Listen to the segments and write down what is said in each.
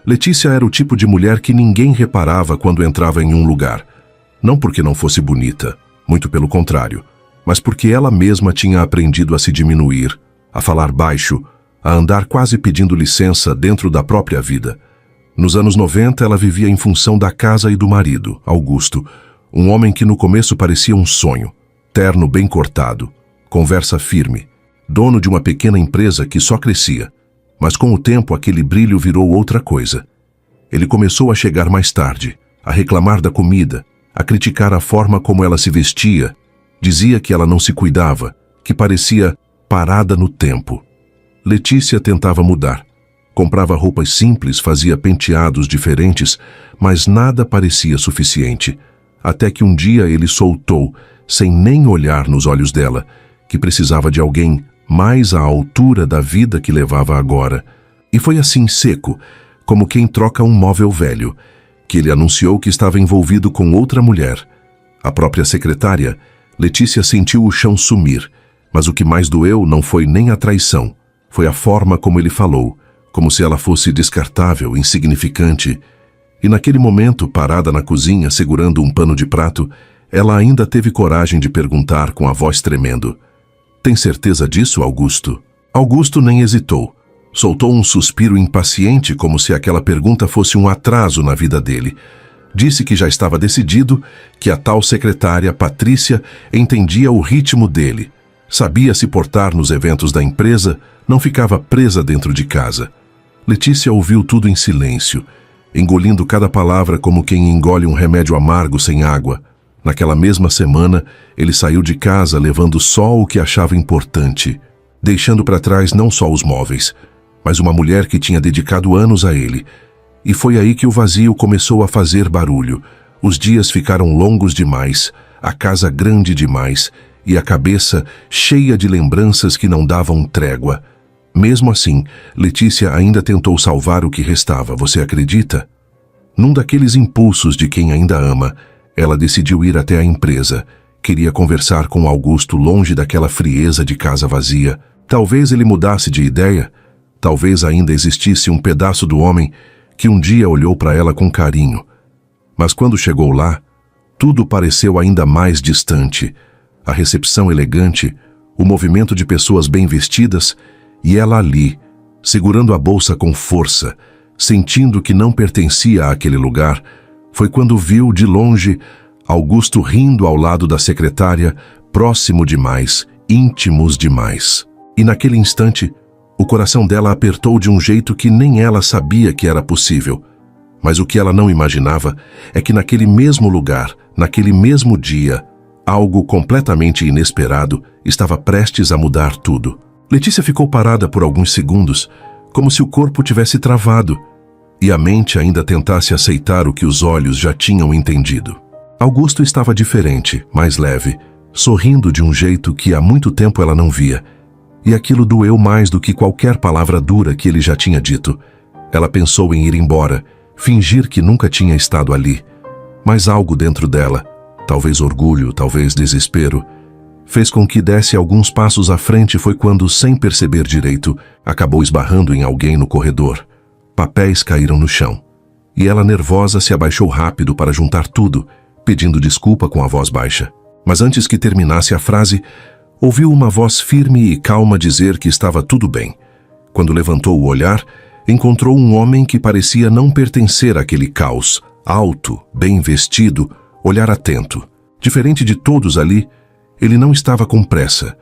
Letícia era o tipo de mulher que ninguém reparava quando entrava em um lugar. Não porque não fosse bonita, muito pelo contrário, mas porque ela mesma tinha aprendido a se diminuir, a falar baixo, a andar quase pedindo licença dentro da própria vida. Nos anos 90, ela vivia em função da casa e do marido, Augusto, um homem que no começo parecia um sonho, terno bem cortado, conversa firme, dono de uma pequena empresa que só crescia. Mas com o tempo aquele brilho virou outra coisa. Ele começou a chegar mais tarde, a reclamar da comida, a criticar a forma como ela se vestia, dizia que ela não se cuidava, que parecia parada no tempo. Letícia tentava mudar. Comprava roupas simples, fazia penteados diferentes, mas nada parecia suficiente. Até que um dia ele soltou, sem nem olhar nos olhos dela, que precisava de alguém mais à altura da vida que levava agora. E foi assim, seco, como quem troca um móvel velho, que ele anunciou que estava envolvido com outra mulher. A própria secretária, Letícia sentiu o chão sumir, mas o que mais doeu não foi nem a traição, foi a forma como ele falou, como se ela fosse descartável, insignificante. E naquele momento, parada na cozinha, segurando um pano de prato, ela ainda teve coragem de perguntar com a voz tremendo: "Tem certeza disso, Augusto?" Augusto nem hesitou. Soltou um suspiro impaciente, como se aquela pergunta fosse um atraso na vida dele. Disse que já estava decidido, que a tal secretária, Patrícia, entendia o ritmo dele. Sabia se portar nos eventos da empresa, não ficava presa dentro de casa. Letícia ouviu tudo em silêncio, engolindo cada palavra como quem engole um remédio amargo sem água. Naquela mesma semana, ele saiu de casa levando só o que achava importante, deixando para trás não só os móveis, mas uma mulher que tinha dedicado anos a ele. E foi aí que o vazio começou a fazer barulho. Os dias ficaram longos demais, a casa grande demais e a cabeça cheia de lembranças que não davam trégua. Mesmo assim, Letícia ainda tentou salvar o que restava, você acredita? Num daqueles impulsos de quem ainda ama, ela decidiu ir até a empresa. Queria conversar com Augusto longe daquela frieza de casa vazia. Talvez ele mudasse de ideia. Talvez ainda existisse um pedaço do homem que um dia olhou para ela com carinho. Mas quando chegou lá, tudo pareceu ainda mais distante. A recepção elegante, o movimento de pessoas bem vestidas e ela ali, segurando a bolsa com força, sentindo que não pertencia àquele lugar. Foi quando viu de longe Augusto rindo ao lado da secretária, próximo demais, íntimos demais. E naquele instante, o coração dela apertou de um jeito que nem ela sabia que era possível. Mas o que ela não imaginava é que naquele mesmo lugar, naquele mesmo dia, algo completamente inesperado estava prestes a mudar tudo. Letícia ficou parada por alguns segundos, como se o corpo tivesse travado, e a mente ainda tentasse aceitar o que os olhos já tinham entendido. Augusto estava diferente, mais leve, sorrindo de um jeito que há muito tempo ela não via. E aquilo doeu mais do que qualquer palavra dura que ele já tinha dito. Ela pensou em ir embora, fingir que nunca tinha estado ali. Mas algo dentro dela, talvez orgulho, talvez desespero, fez com que desse alguns passos à frente. Foi quando, sem perceber direito, acabou esbarrando em alguém no corredor. Papéis caíram no chão. E ela, nervosa, se abaixou rápido para juntar tudo, pedindo desculpa com a voz baixa. Mas antes que terminasse a frase, ouviu uma voz firme e calma dizer que estava tudo bem. Quando levantou o olhar, encontrou um homem que parecia não pertencer àquele caos, alto, bem vestido, olhar atento. Diferente de todos ali, ele não estava com pressa.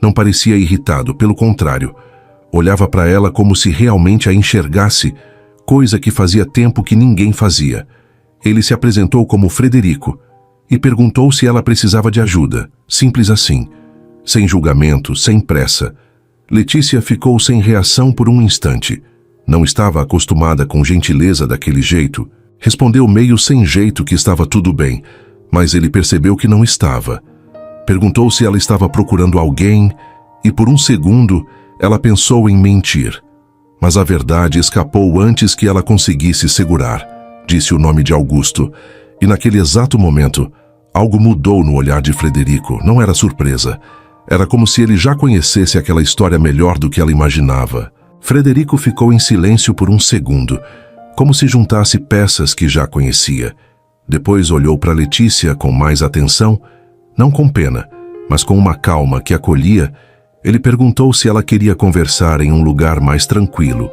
Não parecia irritado, pelo contrário. Olhava para ela como se realmente a enxergasse, coisa que fazia tempo que ninguém fazia. Ele se apresentou como Frederico e perguntou se ela precisava de ajuda. Simples assim. Sem julgamento, sem pressa. Letícia ficou sem reação por um instante. Não estava acostumada com gentileza daquele jeito. Respondeu meio sem jeito que estava tudo bem, mas ele percebeu que não estava. Perguntou se ela estava procurando alguém e por um segundo ela pensou em mentir. Mas a verdade escapou antes que ela conseguisse segurar. Disse o nome de Augusto e naquele exato momento algo mudou no olhar de Frederico. Não era surpresa. Era como se ele já conhecesse aquela história melhor do que ela imaginava. Frederico ficou em silêncio por um segundo, como se juntasse peças que já conhecia. Depois olhou para Letícia com mais atenção, não com pena, mas com uma calma que acolhia. Ele perguntou se ela queria conversar em um lugar mais tranquilo,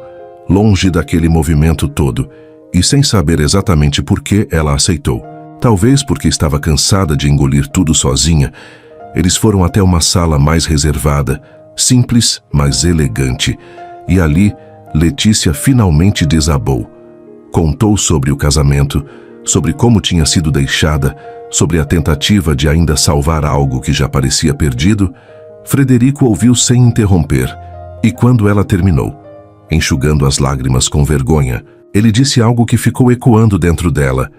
longe daquele movimento todo, e sem saber exatamente por que ela aceitou. Talvez porque estava cansada de engolir tudo sozinha, eles foram até uma sala mais reservada, simples, mas elegante, e ali Letícia finalmente desabou. Contou sobre o casamento, sobre como tinha sido deixada, sobre a tentativa de ainda salvar algo que já parecia perdido. Frederico ouviu sem interromper, e quando ela terminou, enxugando as lágrimas com vergonha, ele disse algo que ficou ecoando dentro dela,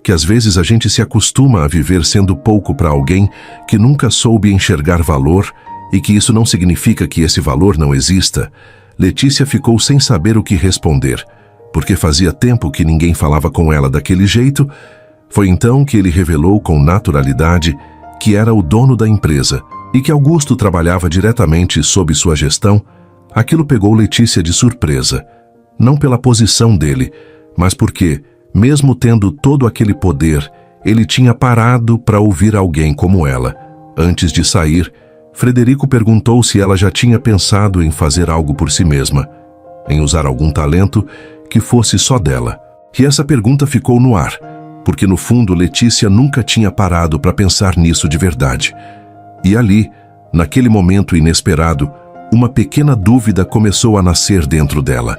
que às vezes a gente se acostuma a viver sendo pouco para alguém que nunca soube enxergar valor e que isso não significa que esse valor não exista. Letícia ficou sem saber o que responder, porque fazia tempo que ninguém falava com ela daquele jeito. Foi então que ele revelou com naturalidade que era o dono da empresa e que Augusto trabalhava diretamente sob sua gestão. Aquilo pegou Letícia de surpresa, não pela posição dele, mas porque, mesmo tendo todo aquele poder, ele tinha parado para ouvir alguém como ela. Antes de sair, Frederico perguntou se ela já tinha pensado em fazer algo por si mesma, em usar algum talento que fosse só dela. E essa pergunta ficou no ar, porque no fundo Letícia nunca tinha parado para pensar nisso de verdade. E ali, naquele momento inesperado, uma pequena dúvida começou a nascer dentro dela.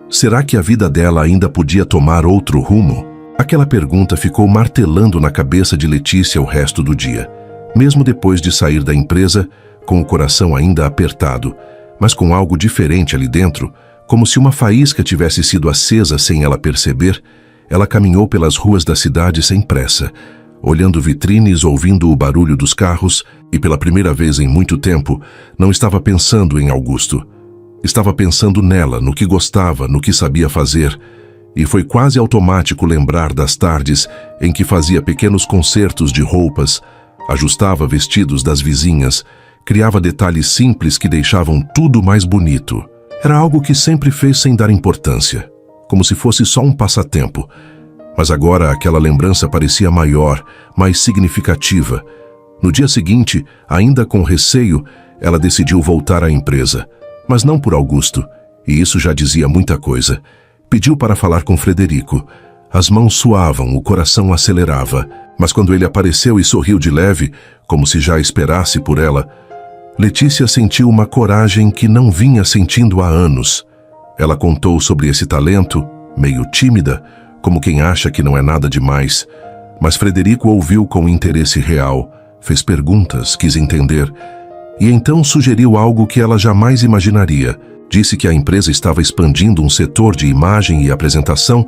Será que a vida dela ainda podia tomar outro rumo? Aquela pergunta ficou martelando na cabeça de Letícia o resto do dia. Mesmo depois de sair da empresa, com o coração ainda apertado, mas com algo diferente ali dentro, como se uma faísca tivesse sido acesa sem ela perceber, ela caminhou pelas ruas da cidade sem pressa, olhando vitrines, ouvindo o barulho dos carros, e pela primeira vez em muito tempo, não estava pensando em Augusto. Estava pensando nela, no que gostava, no que sabia fazer, e foi quase automático lembrar das tardes em que fazia pequenos concertos de roupas, ajustava vestidos das vizinhas, criava detalhes simples que deixavam tudo mais bonito. Era algo que sempre fez sem dar importância, como se fosse só um passatempo. Mas agora aquela lembrança parecia maior, mais significativa. No dia seguinte, ainda com receio, ela decidiu voltar à empresa. Mas não por Augusto, e isso já dizia muita coisa. Pediu para falar com Frederico. As mãos suavam, o coração acelerava, mas quando ele apareceu e sorriu de leve, como se já esperasse por ela, Letícia sentiu uma coragem que não vinha sentindo há anos. Ela contou sobre esse talento, meio tímida, como quem acha que não é nada demais, mas Frederico ouviu com interesse real, fez perguntas, quis entender, e então sugeriu algo que ela jamais imaginaria. Disse que a empresa estava expandindo um setor de imagem e apresentação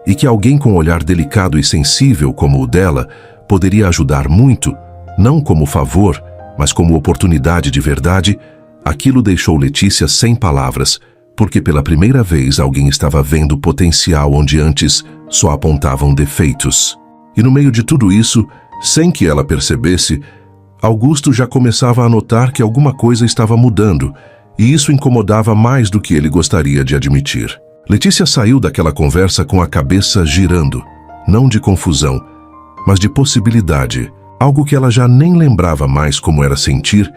e que alguém com um olhar delicado e sensível como o dela poderia ajudar muito, não como favor, mas como oportunidade de verdade. Aquilo deixou Letícia sem palavras, porque pela primeira vez alguém estava vendo potencial onde antes só apontavam defeitos. E no meio de tudo isso, sem que ela percebesse, Augusto já começava a notar que alguma coisa estava mudando, e isso incomodava mais do que ele gostaria de admitir. Letícia saiu daquela conversa com a cabeça girando, não de confusão, mas de possibilidade, algo que ela já nem lembrava mais como era sentir.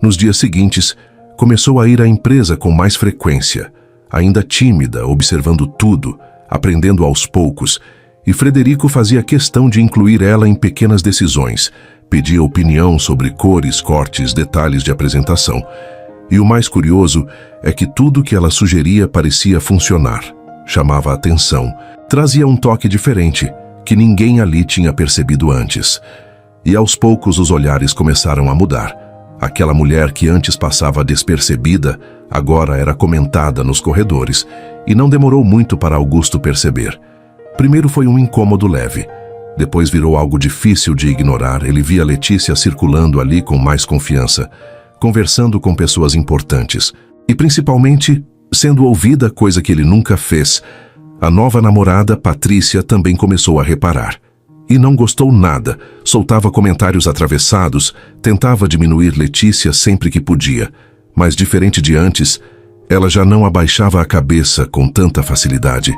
Nos dias seguintes, começou a ir à empresa com mais frequência, ainda tímida, observando tudo, aprendendo aos poucos, e Frederico fazia questão de incluir ela em pequenas decisões, pedia opinião sobre cores, cortes, detalhes de apresentação. E o mais curioso é que tudo que ela sugeria parecia funcionar, chamava a atenção, trazia um toque diferente, que ninguém ali tinha percebido antes. E aos poucos os olhares começaram a mudar. Aquela mulher que antes passava despercebida, agora era comentada nos corredores, e não demorou muito para Augusto perceber. Primeiro foi um incômodo leve, depois virou algo difícil de ignorar. Ele via Letícia circulando ali com mais confiança, conversando com pessoas importantes, e principalmente sendo ouvida, coisa que ele nunca fez. A nova namorada, Patrícia, também começou a reparar. E não gostou nada, soltava comentários atravessados, tentava diminuir Letícia sempre que podia. Mas diferente de antes, ela já não abaixava a cabeça com tanta facilidade.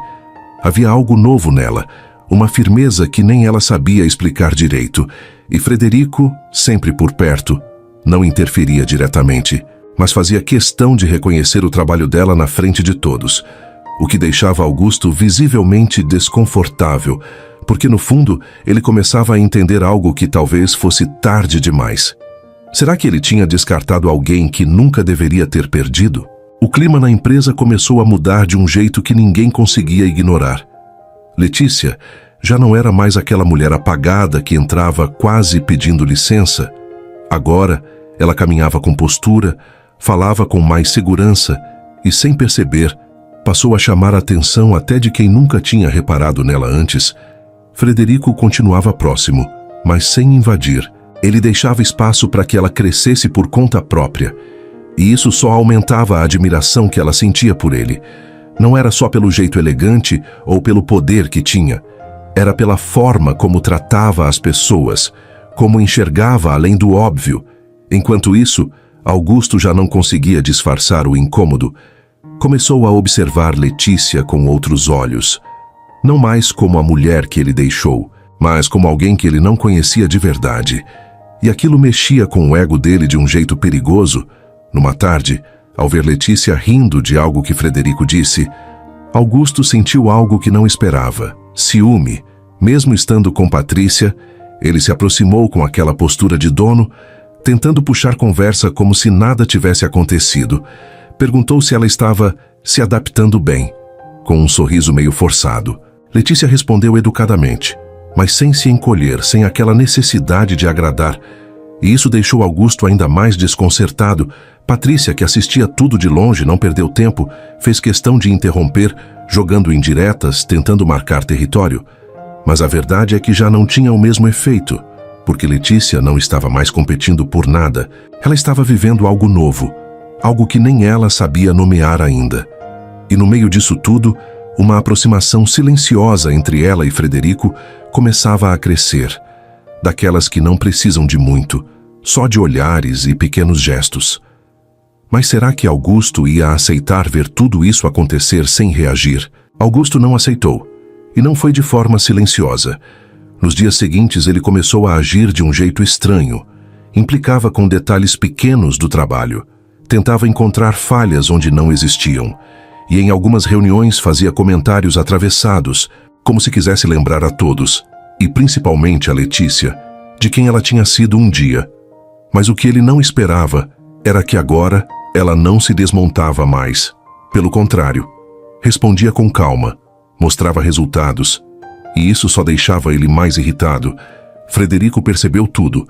Havia algo novo nela, uma firmeza que nem ela sabia explicar direito, e Frederico, sempre por perto, não interferia diretamente, mas fazia questão de reconhecer o trabalho dela na frente de todos, o que deixava Augusto visivelmente desconfortável, porque no fundo ele começava a entender algo que talvez fosse tarde demais. Será que ele tinha descartado alguém que nunca deveria ter perdido? O clima na empresa começou a mudar de um jeito que ninguém conseguia ignorar. Letícia já não era mais aquela mulher apagada que entrava quase pedindo licença. Agora, ela caminhava com postura, falava com mais segurança e, sem perceber, passou a chamar a atenção até de quem nunca tinha reparado nela antes. Frederico continuava próximo, mas sem invadir. Ele deixava espaço para que ela crescesse por conta própria, e isso só aumentava a admiração que ela sentia por ele. Não era só pelo jeito elegante ou pelo poder que tinha, era pela forma como tratava as pessoas, como enxergava além do óbvio. Enquanto isso, Augusto já não conseguia disfarçar o incômodo. Começou a observar Letícia com outros olhos, não mais como a mulher que ele deixou, mas como alguém que ele não conhecia de verdade. E aquilo mexia com o ego dele de um jeito perigoso. Numa tarde, ao ver Letícia rindo de algo que Frederico disse, Augusto sentiu algo que não esperava: ciúme. Mesmo estando com Patrícia, ele se aproximou com aquela postura de dono, tentando puxar conversa como se nada tivesse acontecido. Perguntou se ela estava se adaptando bem, com um sorriso meio forçado. Letícia respondeu educadamente, mas sem se encolher, sem aquela necessidade de agradar. E isso deixou Augusto ainda mais desconcertado. Patrícia, que assistia tudo de longe, não perdeu tempo, fez questão de interromper, jogando indiretas, tentando marcar território. Mas a verdade é que já não tinha o mesmo efeito, porque Letícia não estava mais competindo por nada. Ela estava vivendo algo novo, algo que nem ela sabia nomear ainda. E no meio disso tudo, uma aproximação silenciosa entre ela e Frederico começava a crescer, daquelas que não precisam de muito, só de olhares e pequenos gestos. Mas será que Augusto ia aceitar ver tudo isso acontecer sem reagir? Augusto não aceitou, e não foi de forma silenciosa. Nos dias seguintes ele começou a agir de um jeito estranho. Implicava com detalhes pequenos do trabalho, tentava encontrar falhas onde não existiam, e em algumas reuniões fazia comentários atravessados, como se quisesse lembrar a todos, e principalmente a Letícia, de quem ela tinha sido um dia. Mas o que ele não esperava era que agora ela não se desmontava mais. Pelo contrário, respondia com calma, mostrava resultados, e isso só deixava ele mais irritado. Frederico percebeu tudo,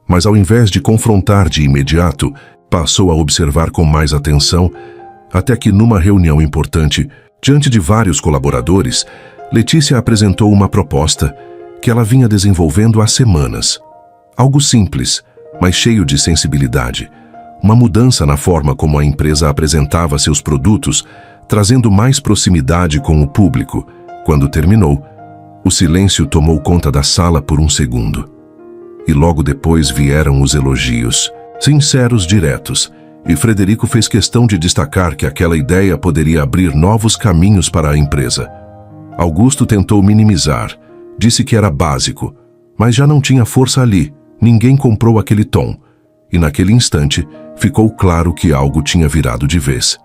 mas ao invés de confrontar de imediato, passou a observar com mais atenção, até que numa reunião importante, diante de vários colaboradores, Letícia apresentou uma proposta que ela vinha desenvolvendo há semanas. Algo simples, mas cheio de sensibilidade. Uma mudança na forma como a empresa apresentava seus produtos, trazendo mais proximidade com o público. Quando terminou, o silêncio tomou conta da sala por um segundo. E logo depois vieram os elogios, sinceros, diretos, e Frederico fez questão de destacar que aquela ideia poderia abrir novos caminhos para a empresa. Augusto tentou minimizar, disse que era básico, mas já não tinha força ali, ninguém comprou aquele tom. E naquele instante, ficou claro que algo tinha virado de vez.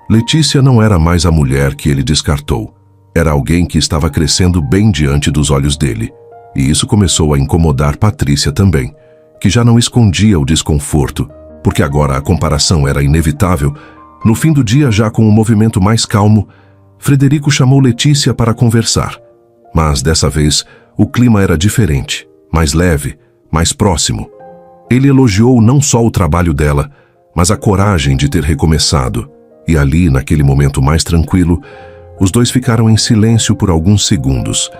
Letícia não era mais a mulher que ele descartou. Era alguém que estava crescendo bem diante dos olhos dele. E isso começou a incomodar Patrícia também, que já não escondia o desconforto, porque agora a comparação era inevitável. No fim do dia, já com um movimento mais calmo, Frederico chamou Letícia para conversar. Mas dessa vez, o clima era diferente, mais leve, mais próximo. Ele elogiou não só o trabalho dela, mas a coragem de ter recomeçado. E ali, naquele momento mais tranquilo, os dois ficaram em silêncio por alguns segundos.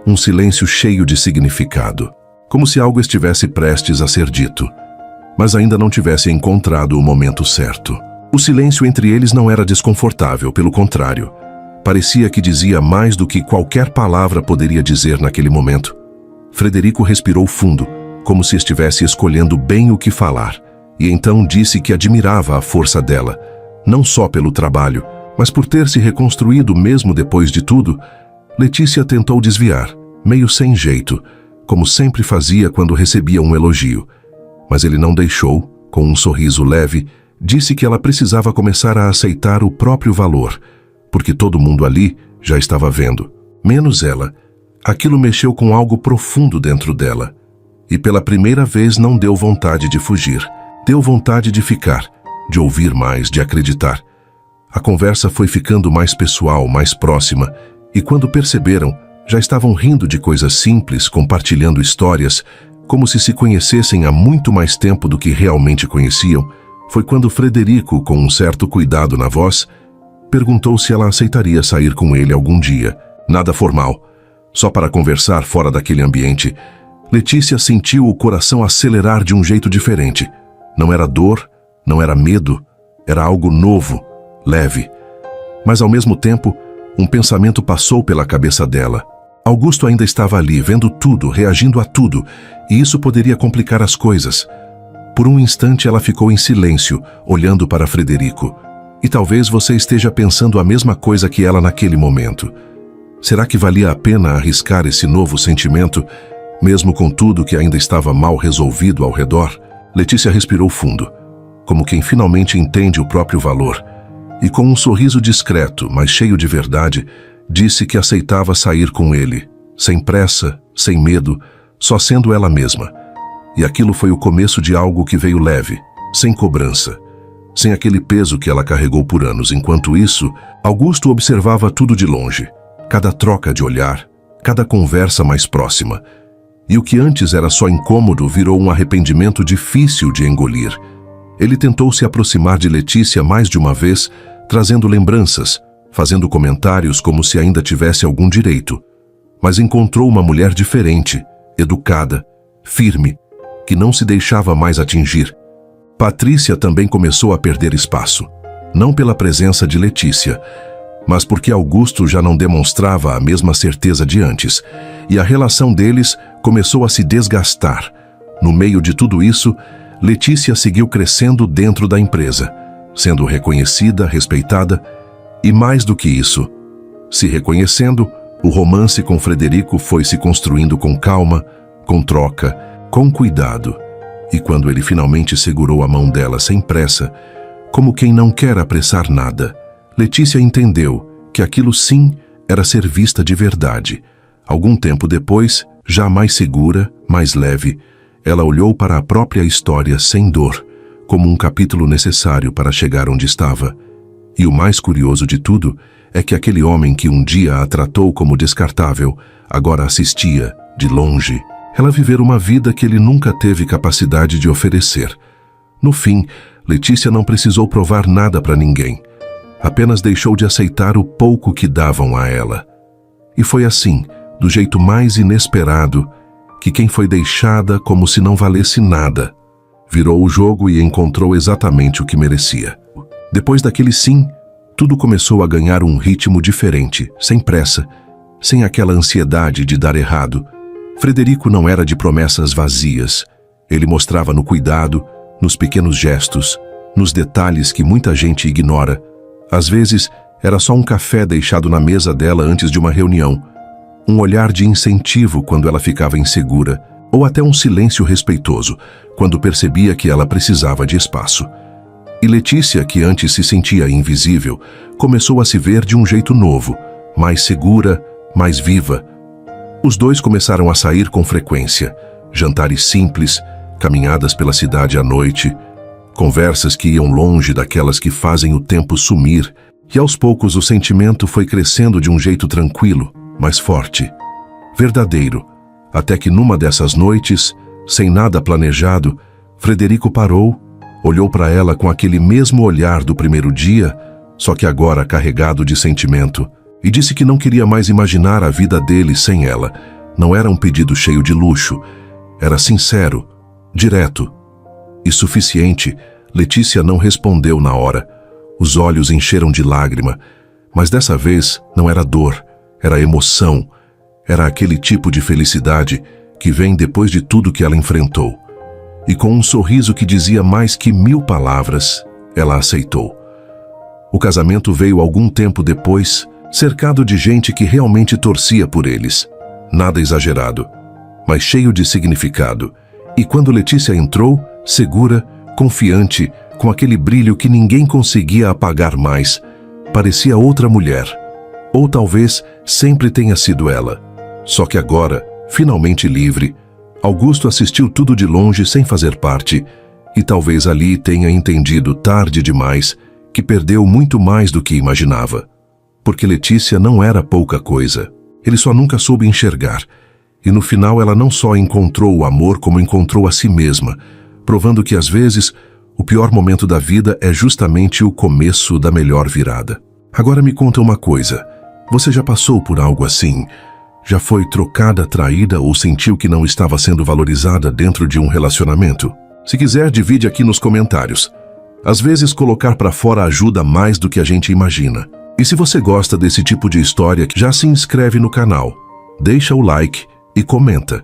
Um silêncio cheio de significado, como se algo estivesse prestes a ser dito, mas ainda não tivesse encontrado o momento certo. O silêncio entre eles não era desconfortável, pelo contrário. Parecia que dizia mais do que qualquer palavra poderia dizer naquele momento. Frederico respirou fundo, como se estivesse escolhendo bem o que falar, e então disse que admirava a força dela, não só pelo trabalho, mas por ter se reconstruído mesmo depois de tudo. Letícia tentou desviar, meio sem jeito, como sempre fazia quando recebia um elogio. Mas ele não deixou, com um sorriso leve, disse que ela precisava começar a aceitar o próprio valor, porque todo mundo ali já estava vendo, menos ela. Aquilo mexeu com algo profundo dentro dela, e pela primeira vez não deu vontade de fugir. Deu vontade de ficar, de ouvir mais, de acreditar. A conversa foi ficando mais pessoal, mais próxima, e quando perceberam, já estavam rindo de coisas simples, compartilhando histórias, como se conhecessem há muito mais tempo do que realmente conheciam. Foi quando Frederico, com um certo cuidado na voz, perguntou se ela aceitaria sair com ele algum dia. Nada formal, só para conversar fora daquele ambiente. Letícia sentiu o coração acelerar de um jeito diferente. Não era dor, não era medo, era algo novo, leve. Mas ao mesmo tempo, um pensamento passou pela cabeça dela. Augusto ainda estava ali, vendo tudo, reagindo a tudo, e isso poderia complicar as coisas. Por um instante ela ficou em silêncio, olhando para Frederico. E talvez você esteja pensando a mesma coisa que ela naquele momento. Será que valia a pena arriscar esse novo sentimento, mesmo com tudo que ainda estava mal resolvido ao redor? Letícia respirou fundo, como quem finalmente entende o próprio valor, e com um sorriso discreto, mas cheio de verdade, disse que aceitava sair com ele, sem pressa, sem medo, só sendo ela mesma. E aquilo foi o começo de algo que veio leve, sem cobrança, sem aquele peso que ela carregou por anos. Enquanto isso, Augusto observava tudo de longe, cada troca de olhar, cada conversa mais próxima. E o que antes era só incômodo virou um arrependimento difícil de engolir. Ele tentou se aproximar de Letícia mais de uma vez, trazendo lembranças, fazendo comentários como se ainda tivesse algum direito. Mas encontrou uma mulher diferente, educada, firme, que não se deixava mais atingir. Patrícia também começou a perder espaço, não pela presença de Letícia, mas porque Augusto já não demonstrava a mesma certeza de antes, e a relação deles começou a se desgastar. No meio de tudo isso, Letícia seguiu crescendo dentro da empresa, sendo reconhecida, respeitada, e mais do que isso, se reconhecendo, o romance com Frederico foi se construindo com calma, com troca, com cuidado. E quando ele finalmente segurou a mão dela sem pressa, como quem não quer apressar nada, Letícia entendeu que aquilo sim era ser vista de verdade. Algum tempo depois, já mais segura, mais leve, ela olhou para a própria história sem dor, como um capítulo necessário para chegar onde estava. E o mais curioso de tudo é que aquele homem que um dia a tratou como descartável, agora assistia, de longe, ela viver uma vida que ele nunca teve capacidade de oferecer. No fim, Letícia não precisou provar nada para ninguém. Apenas deixou de aceitar o pouco que davam a ela. E foi assim, do jeito mais inesperado, que quem foi deixada como se não valesse nada, virou o jogo e encontrou exatamente o que merecia. Depois daquele sim, tudo começou a ganhar um ritmo diferente, sem pressa, sem aquela ansiedade de dar errado. Frederico não era de promessas vazias. Ele mostrava no cuidado, nos pequenos gestos, nos detalhes que muita gente ignora. Às vezes, era só um café deixado na mesa dela antes de uma reunião, um olhar de incentivo quando ela ficava insegura, ou até um silêncio respeitoso, quando percebia que ela precisava de espaço. E Letícia, que antes se sentia invisível, começou a se ver de um jeito novo, mais segura, mais viva. Os dois começaram a sair com frequência, jantares simples, caminhadas pela cidade à noite, conversas que iam longe daquelas que fazem o tempo sumir, e aos poucos o sentimento foi crescendo de um jeito tranquilo, mais forte, verdadeiro, até que numa dessas noites, sem nada planejado, Frederico parou, olhou para ela com aquele mesmo olhar do primeiro dia, só que agora carregado de sentimento, e disse que não queria mais imaginar a vida dele sem ela. Não era um pedido cheio de luxo, era sincero, direto e suficiente. Letícia não respondeu na hora. Os olhos encheram de lágrima, mas dessa vez não era dor, era emoção, era aquele tipo de felicidade que vem depois de tudo que ela enfrentou. E com um sorriso que dizia mais que 1000 palavras, ela aceitou. O casamento veio algum tempo depois, cercado de gente que realmente torcia por eles. Nada exagerado, mas cheio de significado. E quando Letícia entrou, segura, confiante, com aquele brilho que ninguém conseguia apagar mais, parecia outra mulher. Ou talvez sempre tenha sido ela. Só que agora, finalmente livre, Augusto assistiu tudo de longe sem fazer parte, e talvez ali tenha entendido tarde demais que perdeu muito mais do que imaginava. Porque Letícia não era pouca coisa. Ele só nunca soube enxergar. E no final ela não só encontrou o amor, como encontrou a si mesma, provando que às vezes o pior momento da vida é justamente o começo da melhor virada. Agora me conta uma coisa. Você já passou por algo assim? Já foi trocada, traída ou sentiu que não estava sendo valorizada dentro de um relacionamento? Se quiser, divide aqui nos comentários. Às vezes colocar para fora ajuda mais do que a gente imagina. E se você gosta desse tipo de história, já se inscreve no canal, deixa o like e comenta,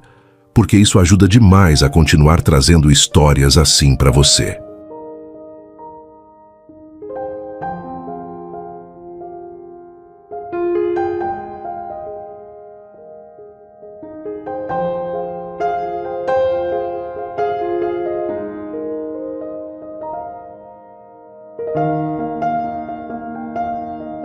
porque isso ajuda demais a continuar trazendo histórias assim para você.